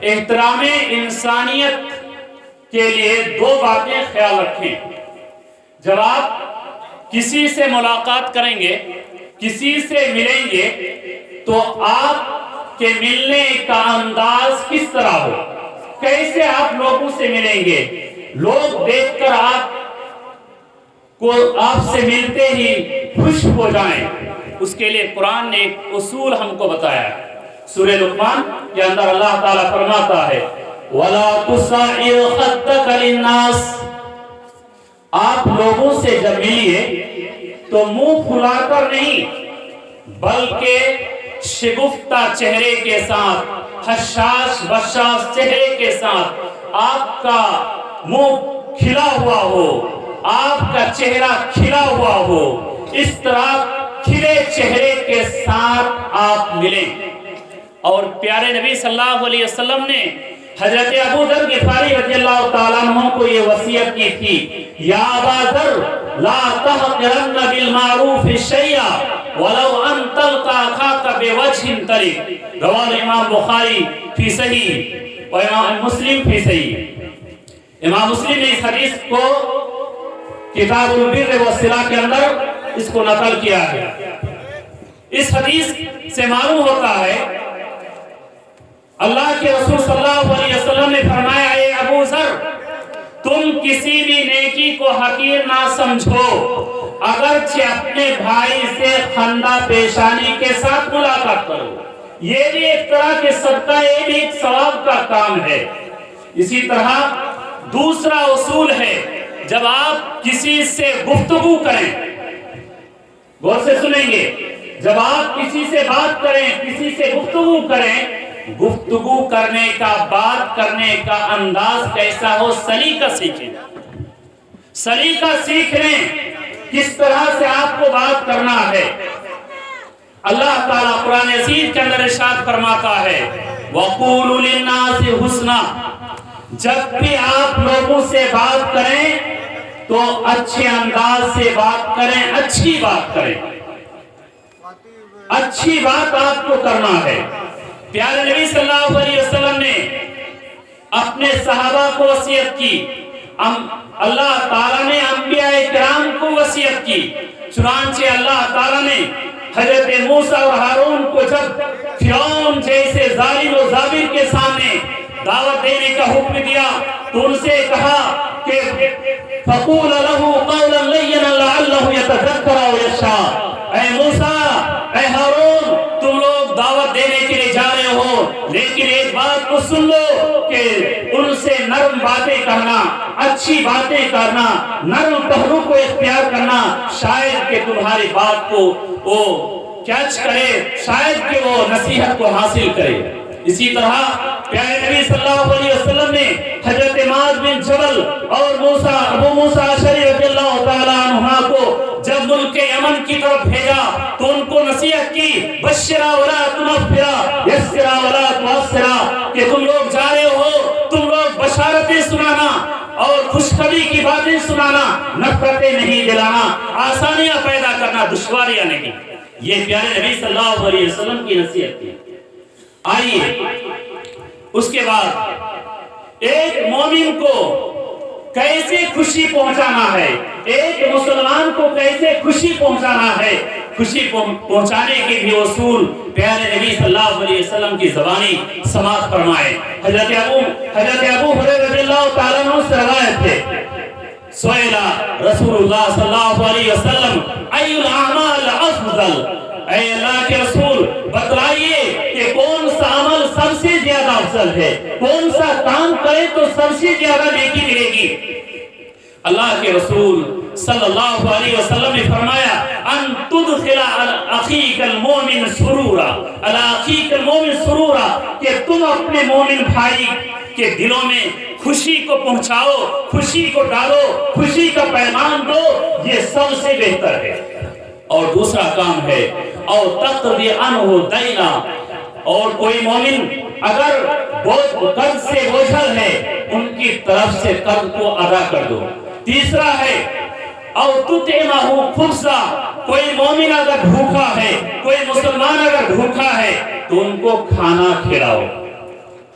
احترام انسانیت کے لیے دو باتیں خیال رکھیں. جب آپ کسی سے ملاقات کریں گے، کسی سے ملیں گے، تو آپ کے ملنے کا انداز کس طرح ہو، کیسے آپ لوگوں سے ملیں گے. لوگ دیکھ کر آپ سے ملتے ہی خوش ہو جائیں، اس کے لیے قرآن نے ایک اصول ہم کو بتایا ہے. سورہ لقمان کے اندر اللہ تعالیٰ فرماتا ہے وَلَا تُصَعِّرْ خَدَّكَ لِلنَّاسِ، آپ لوگوں سے جب ملیے تو منہ پھلا کر نہیں، بلکہ شگفتہ چہرے کے ساتھ، حشاش بشاش چہرے کے ساتھ آپ کا منہ کھلا ہوا ہو، آپ کا چہرہ کھلا ہوا ہو، اس طرح کھلے چہرے کے ساتھ آپ ملیں. اور پیارے نبی صلی اللہ علیہ وسلم نے حضرت ابو ذر غفاری رضی اللہ تعالیٰ عنہ کو یہ وصیت کی تھی، یا ابا ذر لا تحقرن بالمعروف شیئا ولو ان تلقى اخاك بوجه طلق، رواه امام بخاری فی صحیح اور امام مسلم فی صحیح. امام مسلم نے اس حدیث کو کتاب البر والصلہ کے اندر اس کو نقل کیا ہے. اس حدیث سے معلوم ہوتا ہے اللہ کے رسول صلی اللہ علیہ وسلم نے فرمایا اے ابو ذر، تم کسی بھی نیکی کو حقیر نہ سمجھو، اگرچہ اپنے بھائی سے خندہ پیشانی کے ساتھ ملاقات کرو. یہ بھی ایک طرح کے صدقہ، یہ بھی ایک ثواب کا کام ہے. اسی طرح دوسرا اصول ہے، جب آپ کسی سے گفتگو کریں، غور سے سنیں گے، جب آپ کسی سے بات کریں، کسی سے گفتگو کریں، گفتگو کرنے کا، بات کرنے کا انداز کیسا ہو، سلیقہ سیکھیں. سلیقہ سیکھ لیں کس طرح سے آپ کو بات کرنا ہے. اللہ تعالیٰ قرآن عزیز کے اندر ارشاد فرماتا ہے وَقُولُوا لِلنَّاسِ حُسْنًا، جب بھی آپ لوگوں سے بات کریں تو اچھے انداز سے بات کریں، اچھی بات کریں، اچھی بات آپ کو کرنا ہے. پیارے نبی صلی اللہ علیہ وسلم نے اپنے صحابہ کو وصیت کی، اللہ تعالیٰ نے انبیاء کرام کو وصیت کی. چنانچہ اللہ تعالیٰ نے حضرت موسیٰ اور ہارون کو جب فرعون جیسے ظالم و جابر کے سامنے دعوت دینے کا حکم دیا تو ان سے کہا کہ فَقُولَ لَهُ قَوْلًا لَيِّنًا لَعَلَّهُ يَتَذَكَّرُ أَوْ يَخْشَىٰ. اے موسیٰ، اے ہارون، تم لوگ دعوت دینے کے لیے جا رہے ہو، لیکن ایک بات کو سن لو کہ ان سے نرم باتیں کرنا، اچھی باتیں کرنا، نرم پہلو کو اختیار کرنا، شاید کہ تمہاری بات کو وہ کیچ کرے، شاید کہ وہ نصیحت کو حاصل کرے. اسی طرح پیارے نبی صلی اللہ علیہ وسلم نے حضرت معاذ بن جبل اور ابو موسیٰ اشعری رضی اللہ تعالیٰ عنہ کو جب ملک یمن کی طرف بھیجا تو ان کو نصیحت کی بشرا ولا تنفرا یسرا ولا تعسرا، کہ تم لوگ جا رہے ہو، تم لوگ بشارتیں سنانا اور خوشخبری کی باتیں سنانا، نفرتیں نہیں دلانا، آسانیاں پیدا کرنا، دشواریاں نہیں. یہ پیارے نبی صلی اللہ علیہ وسلم کی نصیحت تھی. آئیے اس کے بعد ایک مومن کو کیسے خوشی پہنچانا ہے، ایک مسلمان کو کیسے خوشی پہنچانا ہے، خوشی پہنچانے کے بھی اصول پیارے نبی صلی اللہ علیہ وسلم کی زبانی سماعت فرمائے. حضرت ابو ہریرہ رضی اللہ تعالیٰ عنہ سے روایت ہے سئل رسول اللہ صلی اللہ علیہ وسلم ای الاعمال افضل، اے اللہ کے رسول بتلائیے کہ کون سا عمل سب سے زیادہ افضل ہے، کون سا کام کرے تو سب سے زیادہ نیکی ملے گی. اللہ کے رسول صلی اللہ علیہ وسلم نے فرمایا ان تدخل اخیک المومن سرورا علی اخیک المومن سرورا، کہ تم اپنے مومن بھائی کے دلوں میں خوشی کو پہنچاؤ، خوشی کو ڈالو، خوشی کا پیغام دو، یہ سب سے بہتر ہے. اور دوسرا کام ہے اور تقضی عنہ دینا، اور کوئی مومن اگر قرض سے بوجھل ہے ان کی طرف سے قرض کو ادا کر دو. تیسرا ہے اور تطعمہ خبزا، کوئی مومن اگر بھوکا ہے، کوئی مسلمان اگر بھوکا ہے تو ان کو کھانا کھلاؤ.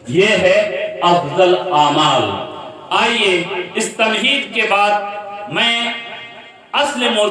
یہ ہے افضل اعمال۔ آئیے اس تمہید کے بعد میں اصل موضوع